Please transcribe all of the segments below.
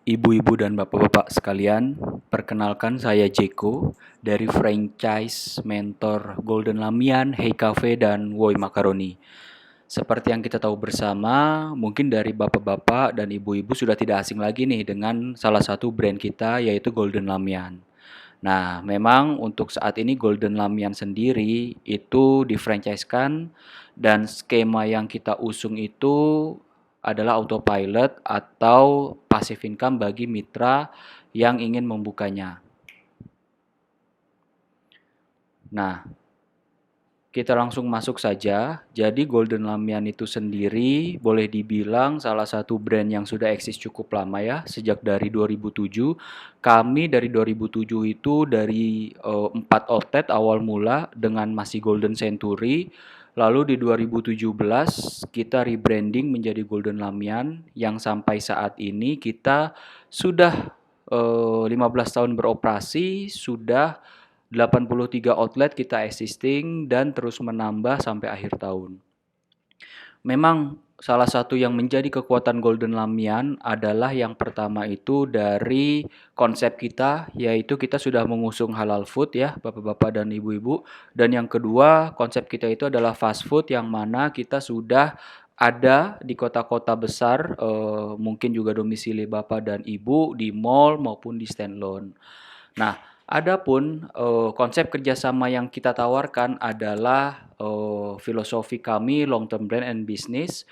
Ibu-ibu dan bapak-bapak sekalian, perkenalkan saya Jeko dari franchise mentor Golden Lamian, Hey Cafe, dan Woi Macaroni. Seperti yang kita tahu bersama, mungkin dari bapak-bapak dan ibu-ibu sudah tidak asing lagi nih dengan salah satu brand kita yaitu Golden Lamian. Nah, memang untuk saat ini Golden Lamian sendiri itu difranchise-kan dan skema yang kita usung itu adalah autopilot atau passive income bagi mitra yang ingin membukanya. Nah, kita langsung masuk saja. Jadi Golden Lamian itu sendiri boleh dibilang salah satu brand yang sudah eksis cukup lama ya, sejak dari 2007. Kami dari 2007 itu dari 4 outlet awal mula dengan masih Golden Century. Lalu di 2017 kita rebranding menjadi Golden Lamian yang sampai saat ini kita sudah 15 tahun beroperasi, sudah 83 outlet kita existing dan terus menambah sampai akhir tahun. Memang salah satu yang menjadi kekuatan Golden Lamian adalah yang pertama itu dari konsep kita, yaitu kita sudah mengusung halal food ya Bapak-bapak dan Ibu-ibu. Dan yang kedua konsep kita itu adalah fast food yang mana kita sudah ada di kota-kota besar, mungkin juga domisili Bapak dan Ibu di mall maupun di standalone. Nah, adapun konsep kerjasama yang kita tawarkan adalah filosofi kami long term brand and business,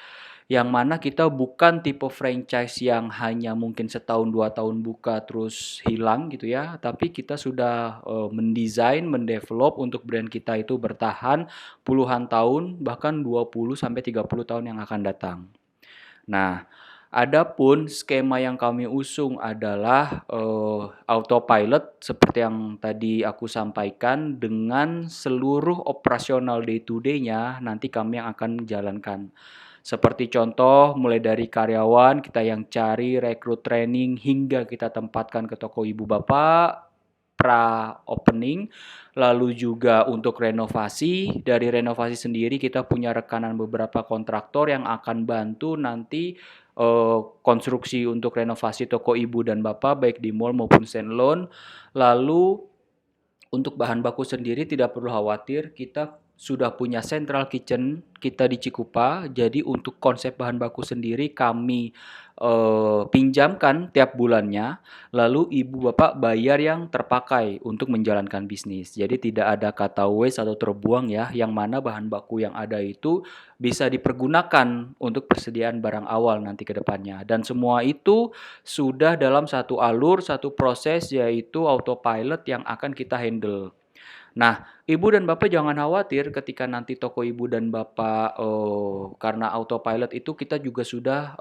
yang mana kita bukan tipe franchise yang hanya mungkin setahun 2 tahun buka terus hilang gitu ya, tapi kita sudah mendesain, mendevelop untuk brand kita itu bertahan puluhan tahun, bahkan 20 sampai 30 tahun yang akan datang. Nah, adapun skema yang kami usung adalah autopilot seperti yang tadi aku sampaikan, dengan seluruh operasional day to day-nya nanti kami yang akan menjalankan. Seperti contoh mulai dari karyawan kita yang cari, rekrut, training hingga kita tempatkan ke toko ibu bapak pra opening, lalu juga untuk renovasi. Dari renovasi sendiri kita punya rekanan beberapa kontraktor yang akan bantu nanti konstruksi untuk renovasi toko ibu dan bapak baik di mall maupun standalone. Lalu untuk bahan baku sendiri tidak perlu khawatir, kita sudah punya central kitchen kita di Cikupa. Jadi untuk konsep bahan baku sendiri kami pinjamkan tiap bulannya, lalu ibu bapak bayar yang terpakai untuk menjalankan bisnis. Jadi tidak ada kata waste atau terbuang ya, yang mana bahan baku yang ada itu bisa dipergunakan untuk persediaan barang awal nanti ke depannya. Dan semua itu sudah dalam satu alur, satu proses, yaitu autopilot yang akan kita handle. Nah, ibu dan bapak jangan khawatir ketika nanti toko ibu dan bapak, karena autopilot itu kita juga sudah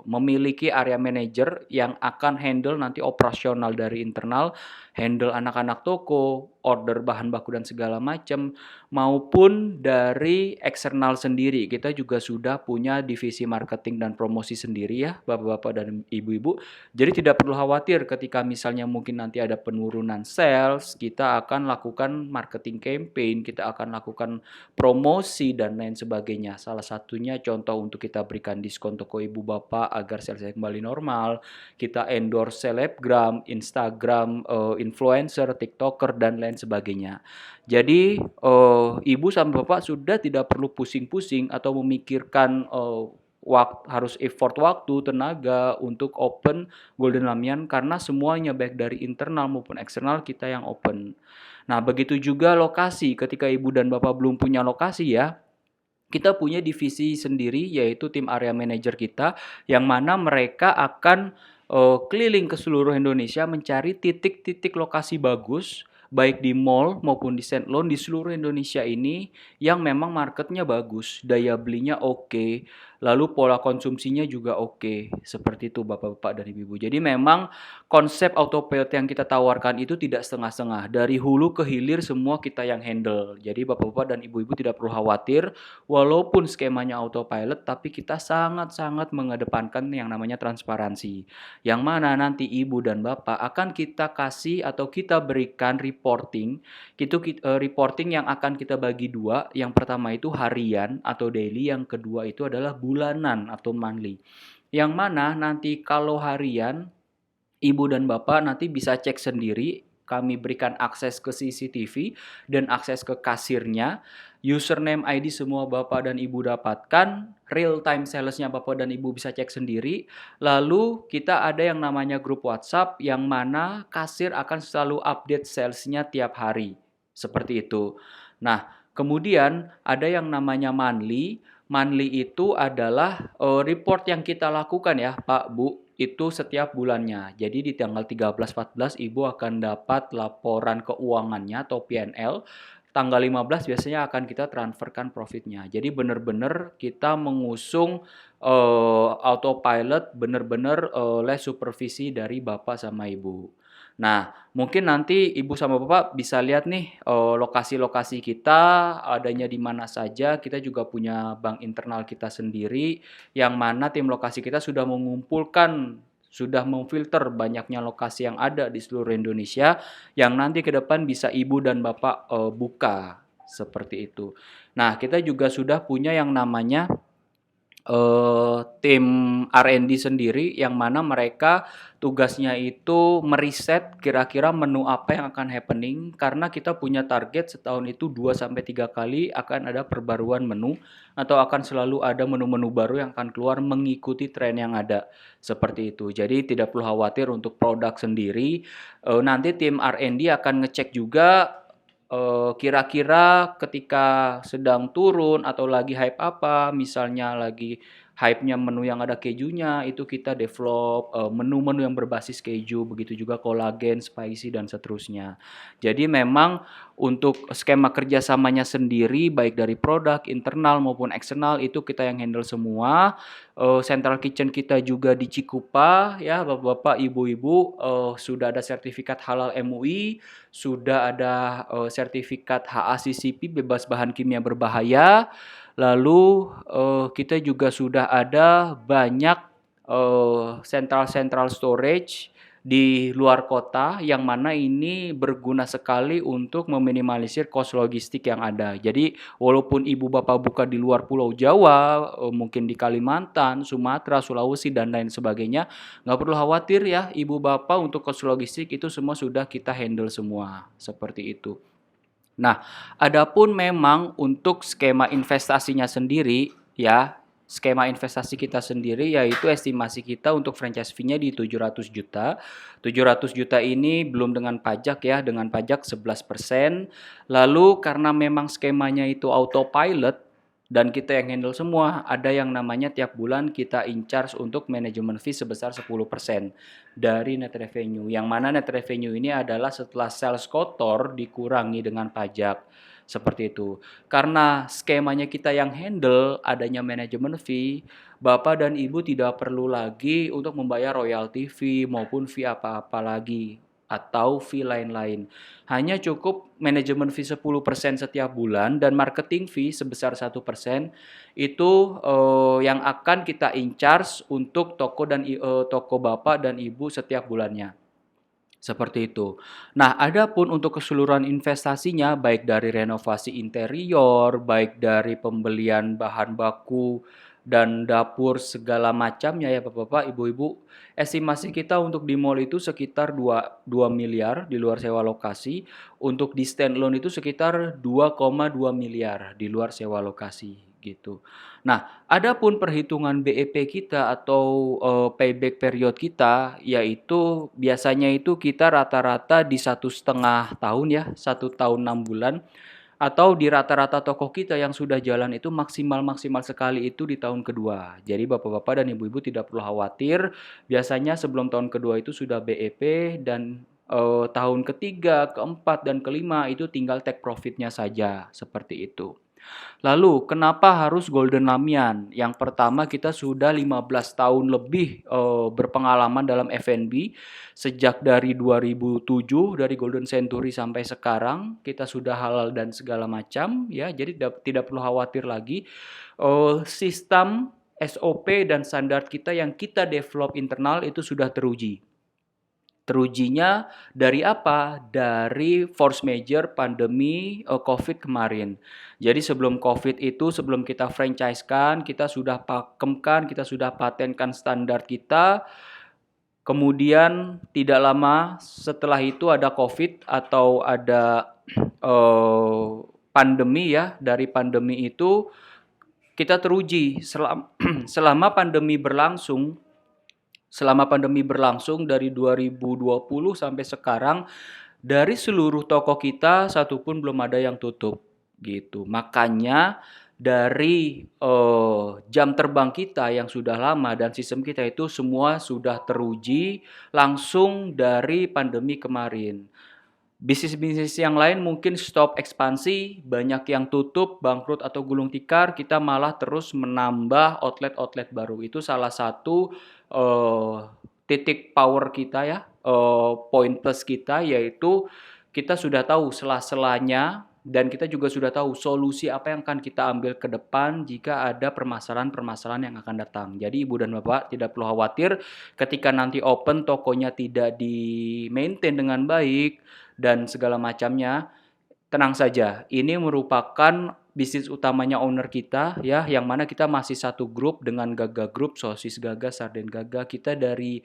memiliki area manager yang akan handle nanti operasional dari internal, handle anak-anak toko, order bahan baku dan segala macam, maupun dari eksternal sendiri. Kita juga sudah punya divisi marketing dan promosi sendiri ya, bapak-bapak dan ibu-ibu. Jadi tidak perlu khawatir ketika misalnya mungkin nanti ada penurunan sales, kita akan lakukan marketing campaign, kita akan lakukan promosi dan lain sebagainya. Salah satunya contoh untuk kita berikan diskon toko ibu bapak agar salesnya kembali normal, kita endorse selebgram, Instagram, influencer, tiktoker dan lain sebagainya. Jadi ibu sama bapak sudah tidak perlu pusing-pusing atau memikirkan harus effort waktu, tenaga untuk open Golden Lamian, karena semuanya baik dari internal maupun eksternal kita yang open. Nah, begitu juga lokasi. Ketika ibu dan bapak belum punya lokasi ya, kita punya divisi sendiri yaitu tim area manager kita, yang mana mereka akan keliling ke seluruh Indonesia mencari titik-titik lokasi bagus baik di mall maupun di standalone di seluruh Indonesia ini yang memang marketnya bagus, daya belinya oke, lalu pola konsumsinya juga oke. Seperti itu Bapak-bapak dan Ibu-ibu. Jadi memang konsep autopilot yang kita tawarkan itu tidak setengah-setengah. Dari hulu ke hilir semua kita yang handle. Jadi Bapak-bapak dan Ibu-ibu tidak perlu khawatir, walaupun skemanya autopilot tapi kita sangat-sangat mengedepankan yang namanya transparansi. Yang mana nanti ibu dan bapak akan kita kasih atau kita berikan reporting. Itu reporting yang akan kita bagi dua. Yang pertama itu harian atau daily, yang kedua itu adalah bulanan atau monthly. Yang mana nanti kalau harian Ibu dan bapak nanti bisa cek sendiri, kami berikan akses ke CCTV dan akses ke kasirnya, username ID semua bapak dan ibu dapatkan, real time salesnya bapak dan ibu bisa cek sendiri, lalu kita ada yang namanya grup WhatsApp yang mana kasir akan selalu update salesnya tiap hari, seperti itu. Nah, kemudian ada yang namanya monthly. Monthly itu adalah report yang kita lakukan ya Pak Bu, itu setiap bulannya. Jadi di tanggal 13-14 Ibu akan dapat laporan keuangannya atau P&L. Tanggal 15 biasanya akan kita transferkan profitnya. Jadi benar-benar kita mengusung autopilot benar-benar oleh supervisi dari Bapak sama Ibu. Nah, mungkin nanti Ibu sama Bapak bisa lihat nih lokasi-lokasi kita adanya di mana saja. Kita juga punya bank internal kita sendiri yang mana tim lokasi kita sudah mengumpulkan, sudah memfilter banyaknya lokasi yang ada di seluruh Indonesia yang nanti ke depan bisa Ibu dan Bapak buka seperti itu. Nah, kita juga sudah punya yang namanya tim R&D sendiri yang mana mereka tugasnya itu meriset kira-kira menu apa yang akan happening karena kita punya target setahun itu 2-3 kali akan ada perbaruan menu atau akan selalu ada menu-menu baru yang akan keluar mengikuti tren yang ada seperti itu. Jadi tidak perlu khawatir untuk produk sendiri. Nanti tim R&D akan ngecek juga kira-kira ketika sedang turun atau lagi hype apa, misalnya lagi hype-nya menu yang ada kejunya, itu kita develop menu-menu yang berbasis keju, begitu juga kolagen, spicy, dan seterusnya. Jadi memang untuk skema kerjasamanya sendiri, baik dari produk, internal maupun eksternal, itu kita yang handle semua. Central kitchen kita juga di Cikupa, ya Bapak-bapak, Ibu-ibu, sudah ada sertifikat halal MUI, sudah ada sertifikat HACCP bebas bahan kimia berbahaya. Lalu kita juga sudah ada banyak central storage di luar kota yang mana ini berguna sekali untuk meminimalisir cost logistik yang ada. Jadi walaupun ibu bapak buka di luar Pulau Jawa, mungkin di Kalimantan, Sumatera, Sulawesi dan lain sebagainya, nggak perlu khawatir ya ibu bapak untuk cost logistik itu semua sudah kita handle semua seperti itu. Nah, adapun memang untuk skema investasinya sendiri ya, skema investasi kita sendiri yaitu estimasi kita untuk franchise fee-nya di 700 juta. 700 juta ini belum dengan pajak ya, dengan pajak 11%. Lalu karena memang skemanya itu autopilot dan kita yang handle semua, ada yang namanya tiap bulan kita in charge untuk manajemen fee sebesar 10% dari net revenue. Yang mana net revenue ini adalah setelah sales kotor dikurangi dengan pajak. Seperti itu. Karena skemanya kita yang handle adanya manajemen fee, Bapak dan Ibu tidak perlu lagi untuk membayar royalty fee maupun fee apa-apa lagi atau fee lain-lain. Hanya cukup manajemen fee 10% setiap bulan dan marketing fee sebesar 1% itu yang akan kita in charge untuk toko Bapak dan Ibu setiap bulannya. Seperti itu. Nah, adapun untuk keseluruhan investasinya baik dari renovasi interior, baik dari pembelian bahan baku dan dapur segala macamnya ya Bapak-bapak, Ibu-ibu, estimasi kita untuk di mall itu sekitar 2 miliar di luar sewa lokasi, untuk di standalone itu sekitar 2,2 miliar di luar sewa lokasi gitu. Nah, adapun perhitungan BEP kita atau payback period kita, yaitu biasanya itu kita rata-rata di 1,5 tahun ya, 1 tahun 6 bulan, atau di rata-rata toko kita yang sudah jalan itu maksimal sekali itu di tahun kedua. Jadi bapak-bapak dan ibu-ibu tidak perlu khawatir, biasanya sebelum tahun kedua itu sudah BEP dan tahun ketiga, keempat, dan kelima itu tinggal take profitnya saja, seperti itu. Lalu, kenapa harus Golden Lamian? Yang pertama, kita sudah 15 tahun lebih berpengalaman dalam F&B. Sejak dari 2007, dari Golden Century sampai sekarang, kita sudah halal dan segala macam. Ya, jadi tidak perlu khawatir lagi. Sistem, SOP, dan standar kita yang kita develop internal itu sudah teruji. Terujinya dari apa? Dari force major pandemi COVID kemarin. Jadi sebelum COVID itu, sebelum kita franchise-kan, kita sudah pakemkan, kita sudah patenkan standar kita. Kemudian tidak lama setelah itu ada COVID atau ada eh, pandemi ya. Dari pandemi itu kita teruji selama pandemi berlangsung. Selama pandemi berlangsung dari 2020 sampai sekarang, dari seluruh toko kita satupun belum ada yang tutup gitu. Makanya dari jam terbang kita yang sudah lama dan sistem kita itu semua sudah teruji langsung dari pandemi kemarin. Bisnis-bisnis yang lain mungkin stop ekspansi, banyak yang tutup, bangkrut atau gulung tikar, kita malah terus menambah outlet-outlet baru. Itu salah satu eh, titik power kita ya, poin plus kita, yaitu kita sudah tahu sela-selanya dan kita juga sudah tahu solusi apa yang akan kita ambil ke depan jika ada permasalahan-permasalahan yang akan datang. Jadi Ibu dan Bapak tidak perlu khawatir ketika nanti open tokonya tidak di-maintain dengan baik dan segala macamnya, tenang saja. Ini merupakan bisnis utamanya owner kita ya, yang mana kita masih satu grup dengan Gaga Group, Sosis Gaga, Sarden Gaga. Kita dari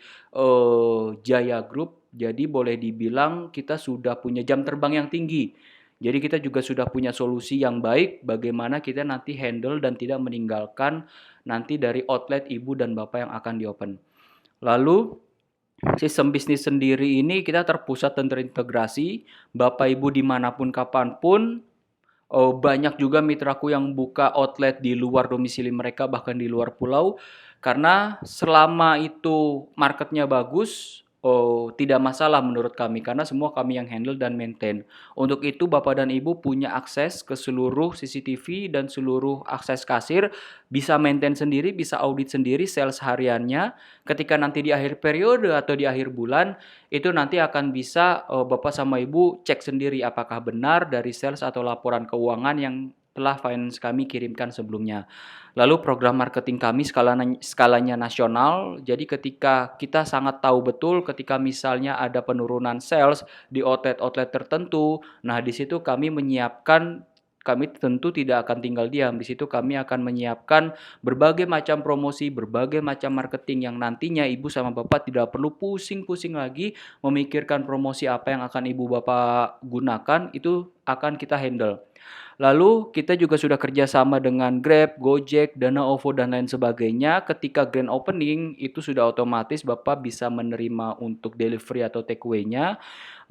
Jaya Group. Jadi boleh dibilang kita sudah punya jam terbang yang tinggi. Jadi kita juga sudah punya solusi yang baik bagaimana kita nanti handle dan tidak meninggalkan nanti dari outlet ibu dan bapak yang akan diopen. Lalu sistem bisnis sendiri ini kita terpusat dan terintegrasi, Bapak Ibu dimanapun kapanpun. Banyak juga mitraku yang buka outlet di luar domisili mereka, bahkan di luar pulau. Karena selama itu marketnya bagus, tidak masalah menurut kami. Karena semua kami yang handle dan maintain. Untuk itu Bapak dan Ibu punya akses ke seluruh CCTV dan seluruh akses kasir. Bisa maintain sendiri, bisa audit sendiri sales hariannya. Ketika nanti di akhir periode atau di akhir bulan, itu nanti akan bisa Bapak sama Ibu cek sendiri apakah benar dari sales atau laporan keuangan yang telah finance kami kirimkan sebelumnya. Lalu program marketing kami skalanya nasional, jadi ketika kita sangat tahu betul ketika misalnya ada penurunan sales di outlet-outlet tertentu, nah di situ kami tentu tidak akan tinggal diam. Di situ kami akan menyiapkan berbagai macam promosi, berbagai macam marketing yang nantinya Ibu sama Bapak tidak perlu pusing-pusing lagi memikirkan promosi apa yang akan Ibu Bapak gunakan, itu akan kita handle. Lalu kita juga sudah kerjasama dengan Grab, Gojek, Dana OVO, dan lain sebagainya. Ketika grand opening itu sudah otomatis Bapak bisa menerima untuk delivery atau takeaway-nya.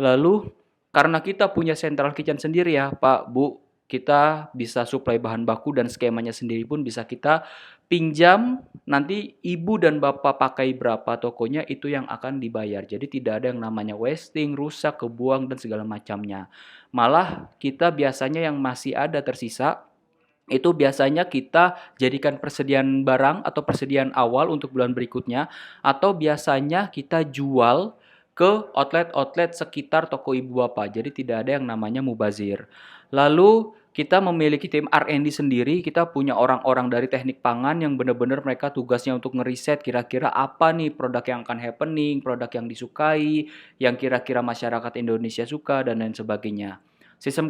Lalu karena kita punya central kitchen sendiri ya Pak, Bu, kita bisa supply bahan baku dan skemanya sendiri pun bisa kita pinjam. Nanti ibu dan bapak pakai berapa tokonya itu yang akan dibayar. Jadi tidak ada yang namanya wasting, rusak, kebuang dan segala macamnya. Malah kita biasanya yang masih ada tersisa itu biasanya kita jadikan persediaan barang atau persediaan awal untuk bulan berikutnya, atau biasanya kita jual ke outlet-outlet sekitar toko ibu bapak. Jadi tidak ada yang namanya mubazir. Lalu kita memiliki tim R&D sendiri, kita punya orang-orang dari teknik pangan yang benar-benar mereka tugasnya untuk ngeriset kira-kira apa nih produk yang akan happening, produk yang disukai, yang kira-kira masyarakat Indonesia suka, dan lain sebagainya. Sistem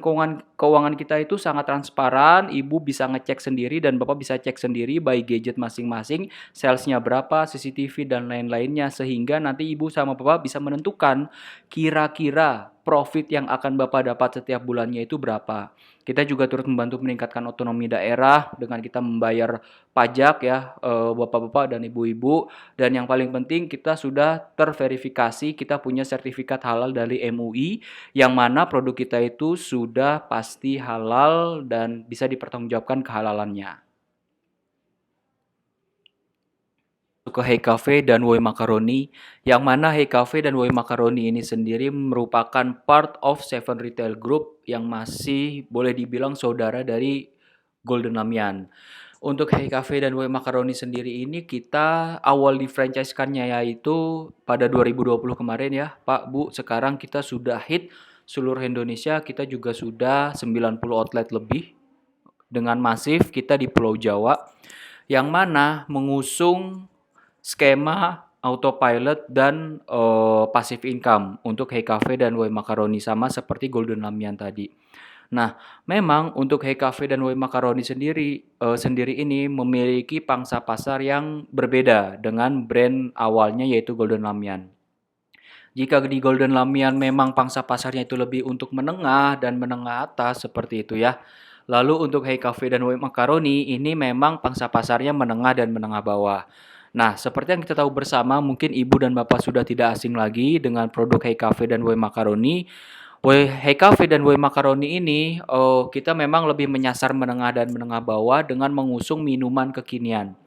keuangan kita itu sangat transparan, ibu bisa ngecek sendiri dan bapak bisa cek sendiri by gadget masing-masing, salesnya berapa, CCTV dan lain-lainnya, sehingga nanti ibu sama bapak bisa menentukan kira-kira profit yang akan bapak dapat setiap bulannya itu berapa. Kita juga turut membantu meningkatkan otonomi daerah dengan kita membayar pajak ya, bapak-bapak dan ibu-ibu. Dan yang paling penting kita sudah terverifikasi, kita punya sertifikat halal dari MUI, yang mana produk kita itu sudah pasti halal dan bisa dipertanggungjawabkan kehalalannya. Ke Hey Cafe dan Woi Macaroni, yang mana Hey Cafe dan Woi Macaroni ini sendiri merupakan part of Seven Retail Group yang masih boleh dibilang saudara dari Golden Lamian. Untuk Hey Cafe dan Woi Macaroni sendiri ini kita awal di franchise-kannya yaitu pada 2020 kemarin ya Pak Bu. Sekarang kita sudah hit seluruh Indonesia, kita juga sudah 90 outlet lebih dengan masif kita di Pulau Jawa, yang mana mengusung skema autopilot dan passive income untuk Hey Cafe dan Woi Macaroni, sama seperti Golden Lamian tadi. Nah, memang untuk Hey Cafe dan Woi Macaroni sendiri ini memiliki pangsa pasar yang berbeda dengan brand awalnya yaitu Golden Lamian. Jika di Golden Lamian memang pangsa pasarnya itu lebih untuk menengah dan menengah atas seperti itu ya. Lalu untuk Hey Cafe dan Woi Macaroni ini memang pangsa pasarnya menengah dan menengah bawah. Nah, seperti yang kita tahu bersama, mungkin ibu dan bapak sudah tidak asing lagi dengan produk Hey Cafe dan Woi Macaroni. Hey Cafe dan Woi Macaroni ini, kita memang lebih menyasar menengah dan menengah bawah dengan mengusung minuman kekinian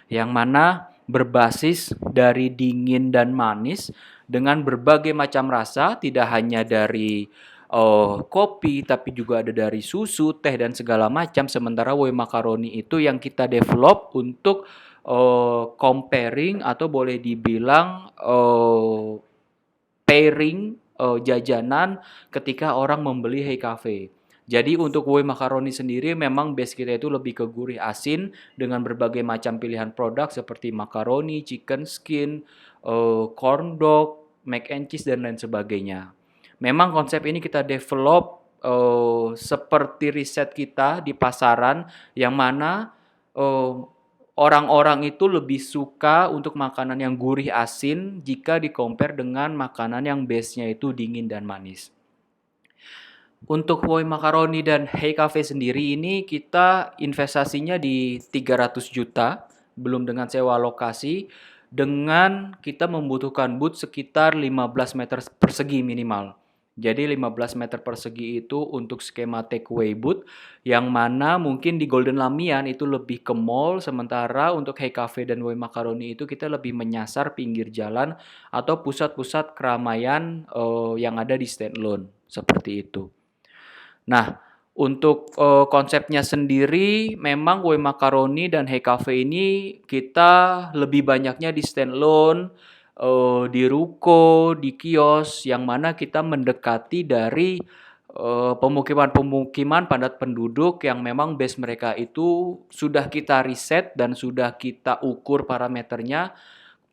yang mana berbasis dari dingin dan manis dengan berbagai macam rasa, tidak hanya dari kopi, tapi juga ada dari susu, teh, dan segala macam. Sementara Woi Macaroni itu yang kita develop untuk comparing atau boleh dibilang pairing jajanan ketika orang membeli Hey Cafe. Jadi untuk kue makaroni sendiri memang base kita itu lebih ke gurih asin dengan berbagai macam pilihan produk seperti makaroni, chicken skin, corn dog, mac and cheese dan lain sebagainya. Memang konsep ini kita develop seperti riset kita di pasaran yang mana eh, orang-orang itu lebih suka untuk makanan yang gurih asin jika di-compare dengan makanan yang base-nya itu dingin dan manis. Untuk Woi Macaroni dan Hey Cafe sendiri ini kita investasinya di 300 juta, belum dengan sewa lokasi, dengan kita membutuhkan booth sekitar 15 meter persegi minimal. Jadi 15 meter persegi itu untuk skema takeaway booth, yang mana mungkin di Golden Lamian itu lebih ke mall, sementara untuk Hey Cafe dan Woi Macaroni itu kita lebih menyasar pinggir jalan atau pusat-pusat keramaian yang ada di standalone, seperti itu. Nah, untuk konsepnya sendiri memang Woi Macaroni dan Hey Cafe ini kita lebih banyaknya di standalone, di ruko, di kios yang mana kita mendekati dari pemukiman-pemukiman padat penduduk yang memang base mereka itu sudah kita riset dan sudah kita ukur parameternya.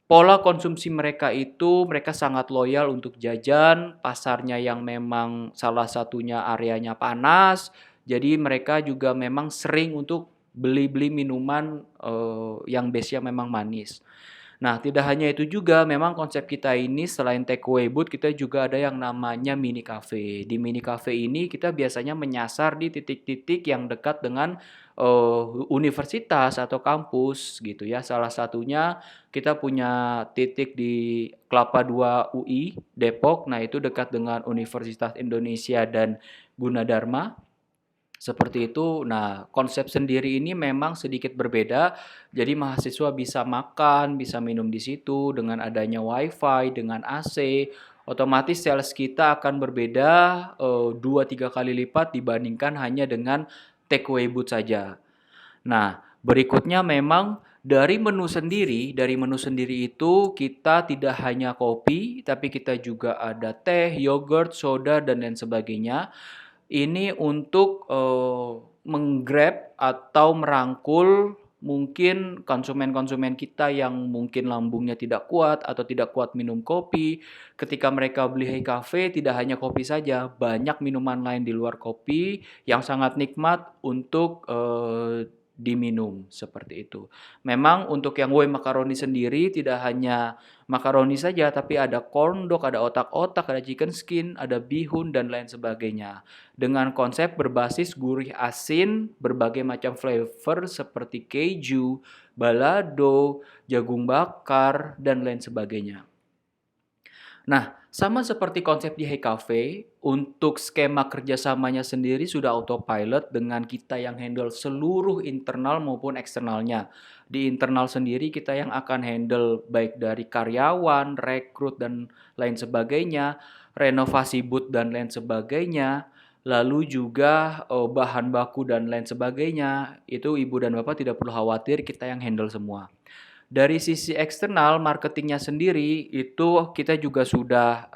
Pola konsumsi mereka itu mereka sangat loyal untuk jajan, pasarnya yang memang salah satunya areanya panas, jadi mereka juga memang sering untuk beli-beli minuman yang base-nya memang manis. Nah, tidak hanya itu juga, memang konsep kita ini selain takeaway booth, kita juga ada yang namanya mini cafe. Di mini cafe ini kita biasanya menyasar di titik-titik yang dekat dengan universitas atau kampus gitu ya. Salah satunya kita punya titik di Kelapa II UI Depok. Nah, itu dekat dengan Universitas Indonesia dan Gunadarma. Seperti itu. Nah, konsep sendiri ini memang sedikit berbeda. Jadi mahasiswa bisa makan, bisa minum di situ dengan adanya WiFi, dengan AC. Otomatis sales kita akan berbeda 2-3 kali lipat dibandingkan hanya dengan takeaway booth saja. Nah, berikutnya memang dari menu sendiri itu kita tidak hanya kopi, tapi kita juga ada teh, yogurt, soda, dan lain sebagainya. Ini untuk menggrab atau merangkul mungkin konsumen-konsumen kita yang mungkin lambungnya tidak kuat atau tidak kuat minum kopi. Ketika mereka beli Hey Cafe tidak hanya kopi saja, banyak minuman lain di luar kopi yang sangat nikmat untuk diminum seperti itu. Memang untuk yang Woi Macaroni sendiri tidak hanya makaroni saja, tapi ada corn dog, ada otak-otak, ada chicken skin, ada bihun, dan lain sebagainya. Dengan konsep berbasis gurih asin, berbagai macam flavor seperti keju, balado, jagung bakar, dan lain sebagainya. Nah, sama seperti konsep di Hey Cafe, untuk skema kerjasamanya sendiri sudah autopilot dengan kita yang handle seluruh internal maupun eksternalnya. Di internal sendiri kita yang akan handle baik dari karyawan, rekrut, dan lain sebagainya, renovasi booth dan lain sebagainya, lalu juga bahan baku dan lain sebagainya. Itu ibu dan bapak tidak perlu khawatir, kita yang handle semua. Dari sisi eksternal marketingnya sendiri itu kita juga sudah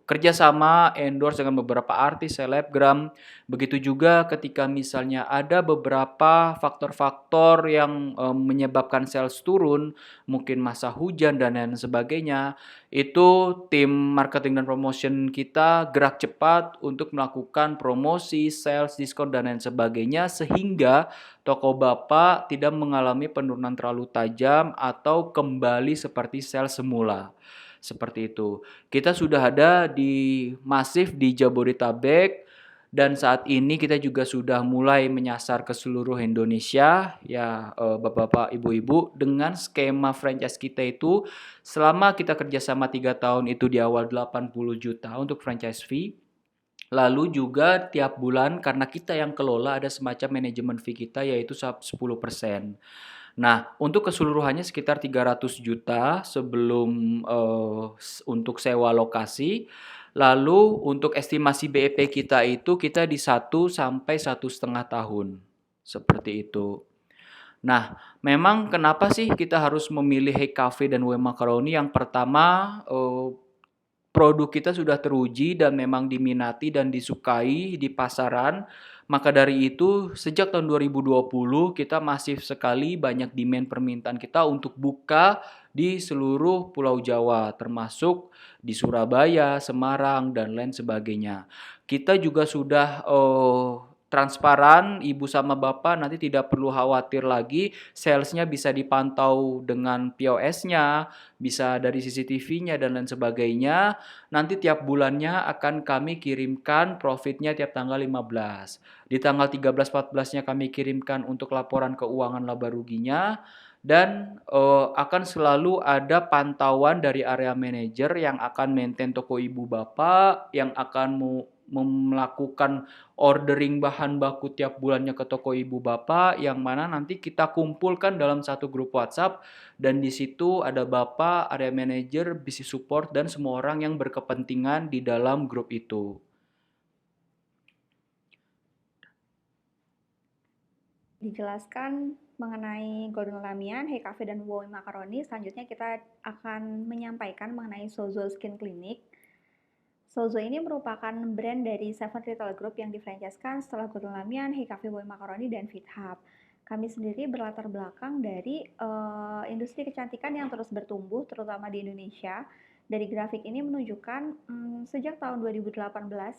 kerjasama endorse dengan beberapa artis, selebgram. Begitu juga ketika misalnya ada beberapa faktor-faktor yang menyebabkan sales turun, mungkin masa hujan dan lain sebagainya. itu tim marketing dan promotion kita gerak cepat untuk melakukan promosi, sales, diskon, dan lain sebagainya sehingga toko Bapak tidak mengalami penurunan terlalu tajam atau kembali seperti sales semula. Seperti itu. Kita sudah ada di masif di Jabodetabek dan saat ini kita juga sudah mulai menyasar ke seluruh Indonesia ya Bapak-bapak, Ibu-ibu dengan skema franchise kita itu selama kita kerjasama 3 tahun itu di awal 80 juta untuk franchise fee. Lalu juga tiap bulan karena kita yang kelola ada semacam manajemen fee kita yaitu 10%. Nah, untuk keseluruhannya sekitar 300 juta sebelum untuk sewa lokasi. Lalu untuk estimasi BEP kita itu kita di 1 sampai 1,5 tahun. Seperti itu. Nah, memang kenapa sih kita harus memilih Hey Cafe dan W Macaroni? Yang pertama, produk kita sudah teruji dan memang diminati dan disukai di pasaran. Maka dari itu, sejak tahun 2020 kita masif sekali banyak demand permintaan kita untuk buka di seluruh Pulau Jawa, termasuk di Surabaya, Semarang, dan lain sebagainya. Kita juga sudah transparan, ibu sama bapak nanti tidak perlu khawatir lagi, salesnya bisa dipantau dengan POS-nya, bisa dari CCTV-nya dan lain sebagainya. Nanti tiap bulannya akan kami kirimkan profitnya tiap tanggal 15. Di tanggal 13-14-nya kami kirimkan untuk laporan keuangan laba ruginya. Dan akan selalu ada pantauan dari area manajer yang akan maintain toko ibu bapak, yang akan melakukan ordering bahan baku tiap bulannya ke toko ibu bapak, yang mana nanti kita kumpulkan dalam satu grup WhatsApp dan di situ ada bapak, area manager, business support dan semua orang yang berkepentingan di dalam grup itu. Dijelaskan mengenai Golden Lamian, Hey Cafe, dan Wow Macaroni. Selanjutnya kita akan menyampaikan mengenai Sozo Skin Clinic. Sozo ini merupakan brand dari Seven Retail Group yang difranchiskan setelah Golden Lamian, Hey Cafe, Wow Macaroni, dan Fit Hub. Kami sendiri berlatar belakang dari industri kecantikan yang terus bertumbuh, terutama di Indonesia. Dari grafik ini menunjukkan sejak tahun 2018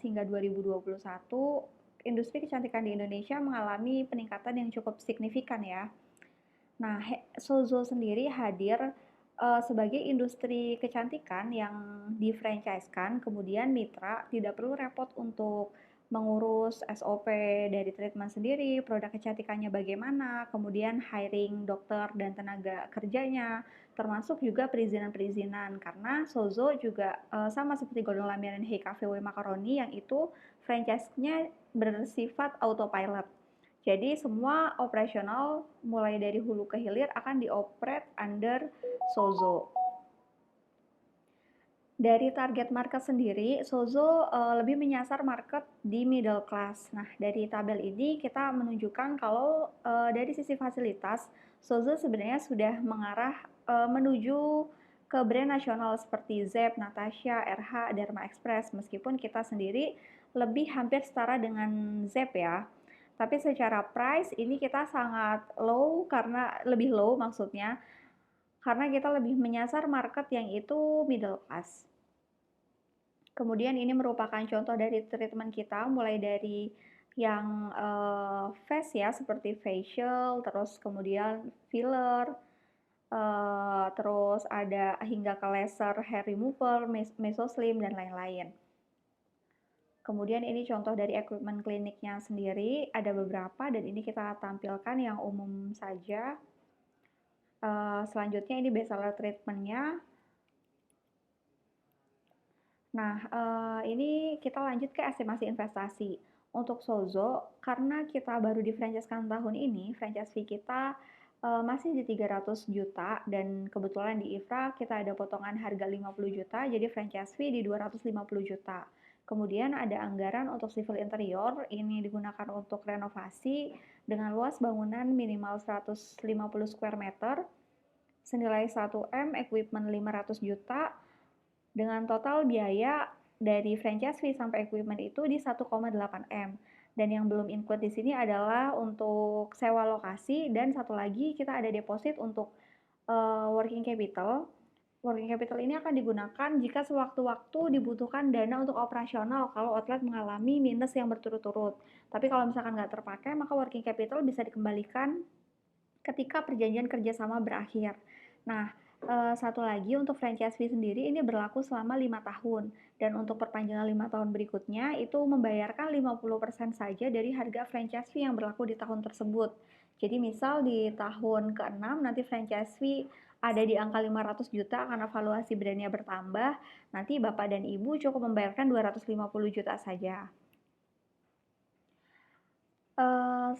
hingga 2021, industri kecantikan di Indonesia mengalami peningkatan yang cukup signifikan ya. Nah, Sozo sendiri hadir sebagai industri kecantikan yang difranchise-kan, kemudian mitra tidak perlu repot untuk mengurus SOP dari treatment sendiri, produk kecantikannya bagaimana, kemudian hiring dokter dan tenaga kerjanya, termasuk juga perizinan-perizinan, karena Sozo juga sama seperti Golden Lamian dan Hey Cafe W Macaroni yang itu franchise-nya bersifat autopilot. Jadi semua operasional mulai dari hulu ke hilir akan dioperate under Sozo. Dari target market sendiri, Sozo lebih menyasar market di middle class. Nah, dari tabel ini kita menunjukkan kalau dari sisi fasilitas, Sozo sebenarnya sudah mengarah menuju ke brand nasional seperti Zepp, Natasha, RH, Derma Express. Meskipun kita sendiri lebih hampir setara dengan Zepp ya. Tapi secara price ini kita sangat low, karena lebih low maksudnya, karena kita lebih menyasar market yang itu middle class. Kemudian ini merupakan contoh dari treatment kita, mulai dari yang face ya, seperti facial, terus kemudian filler, terus ada hingga ke laser hair removal, mesoslim, dan lain-lain. Kemudian ini contoh dari equipment kliniknya sendiri, ada beberapa dan ini kita tampilkan yang umum saja. Selanjutnya ini bestseller treatmentnya. Nah, ini kita lanjut ke estimasi investasi. Untuk Sozo, karena kita baru di-franchise-kan tahun ini, franchise fee kita masih di 300 juta dan kebetulan di IFRA kita ada potongan harga 50 juta, jadi franchise fee di 250 juta. Kemudian ada anggaran untuk civil interior, ini digunakan untuk renovasi dengan luas bangunan minimal 150 square meter, senilai 1M, equipment 500 juta, dengan total biaya dari franchise fee sampai equipment itu di 1,8M. Dan yang belum include di sini adalah untuk sewa lokasi dan satu lagi kita ada deposit untuk working capital Working capital ini akan digunakan jika sewaktu-waktu dibutuhkan dana untuk operasional kalau outlet mengalami minus yang berturut-turut. Tapi kalau misalkan nggak terpakai, maka working capital bisa dikembalikan ketika perjanjian kerjasama berakhir. Nah, satu lagi untuk franchise fee sendiri ini berlaku selama 5 tahun. Dan untuk perpanjangan 5 tahun berikutnya itu membayarkan 50% saja dari harga franchise fee yang berlaku di tahun tersebut. Jadi misal di tahun ke-6 nanti franchise fee ada di angka 500 juta karena valuasi brandnya bertambah, nanti Bapak dan Ibu cukup membayarkan 250 juta saja.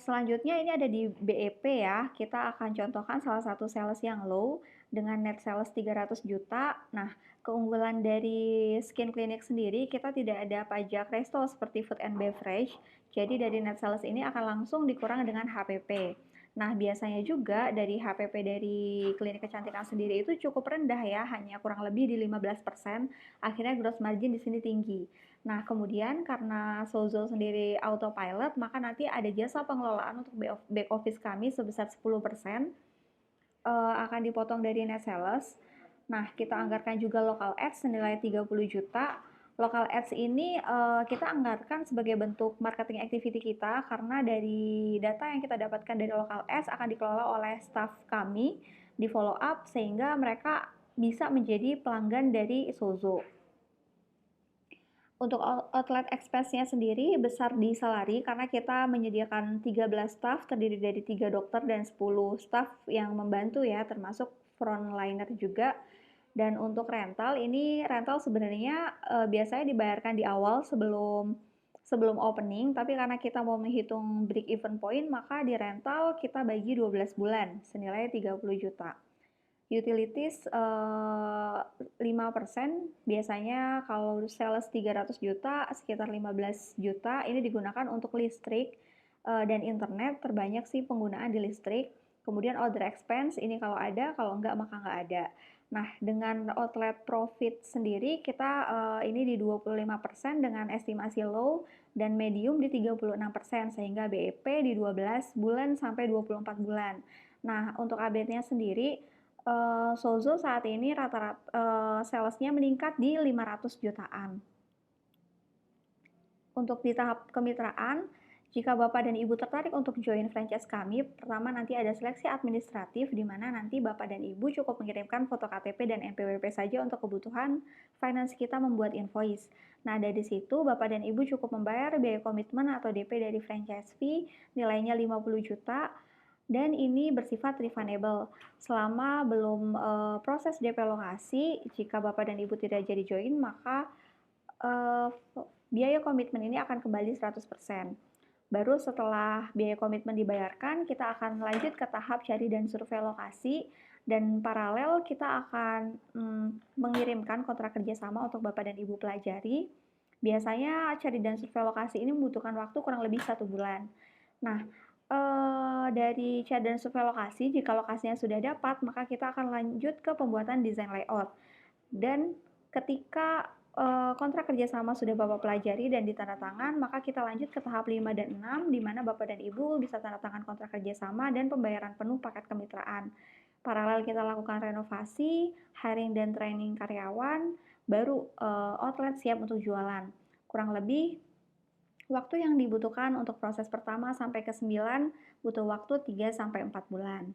Selanjutnya ini ada di BEP ya, kita akan contohkan salah satu sales yang low dengan net sales 300 juta. Nah, keunggulan dari Skin Clinic sendiri, kita tidak ada pajak resto seperti food and beverage, jadi dari net sales ini akan langsung dikurang dengan HPP. Nah, biasanya juga dari HPP dari klinik kecantikan sendiri itu cukup rendah ya, hanya kurang lebih di 15%, akhirnya gross margin di sini tinggi. Nah, kemudian karena Sozol sendiri autopilot, maka nanti ada jasa pengelolaan untuk back office kami sebesar 10% akan dipotong dari net sales. Nah, kita anggarkan juga local ads senilai 30 juta. Local ads ini kita anggarkan sebagai bentuk marketing activity kita karena dari data yang kita dapatkan dari local ads akan dikelola oleh staff kami di follow up sehingga mereka bisa menjadi pelanggan dari Sozo. Untuk outlet expense-nya sendiri besar di salary karena kita menyediakan 13 staff terdiri dari 3 dokter dan 10 staff yang membantu ya, termasuk frontliner juga. Dan untuk rental, ini rental sebenarnya biasanya dibayarkan di awal sebelum sebelum opening, tapi karena kita mau menghitung break even point, maka di rental kita bagi 12 bulan senilai 30 juta. Utilities 5%, biasanya kalau sales 300 juta, sekitar 15 juta, ini digunakan untuk listrik dan internet, terbanyak sih penggunaan di listrik. Kemudian other expense, ini kalau ada, kalau enggak maka enggak ada. Nah, dengan outlet profit sendiri, kita ini di 25% dengan estimasi low dan medium di 36%, sehingga BEP di 12 bulan sampai 24 bulan. Nah, untuk update-nya sendiri, Sozo saat ini rata-rata salesnya meningkat di 500 jutaan. Untuk di tahap kemitraan, jika Bapak dan Ibu tertarik untuk join franchise kami, pertama nanti ada seleksi administratif di mana nanti Bapak dan Ibu cukup mengirimkan foto KTP dan NPWP saja untuk kebutuhan finance kita membuat invoice. Nah, dari situ Bapak dan Ibu cukup membayar biaya komitmen atau DP dari franchise fee nilainya 50 juta dan ini bersifat refundable selama belum proses DP lokasi. Jika Bapak dan Ibu tidak jadi join, maka biaya komitmen ini akan kembali 100%. Baru setelah biaya komitmen dibayarkan, kita akan lanjut ke tahap cari dan survei lokasi dan paralel kita akan mengirimkan kontrak kerjasama untuk Bapak dan Ibu pelajari. Biasanya cari dan survei lokasi ini membutuhkan waktu kurang lebih 1 bulan. Nah, dari cari dan survei lokasi, jika lokasinya sudah dapat, maka kita akan lanjut ke pembuatan desain layout. Dan ketika kontrak kerjasama sudah Bapak pelajari dan ditandatangan, maka kita lanjut ke tahap 5 dan 6, di mana Bapak dan Ibu bisa tanda tangan kontrak kerjasama dan pembayaran penuh paket kemitraan. Paralel kita lakukan renovasi, hiring dan training karyawan, baru outlet siap untuk jualan. Kurang lebih waktu yang dibutuhkan untuk proses pertama sampai ke 9 butuh waktu 3-4 bulan.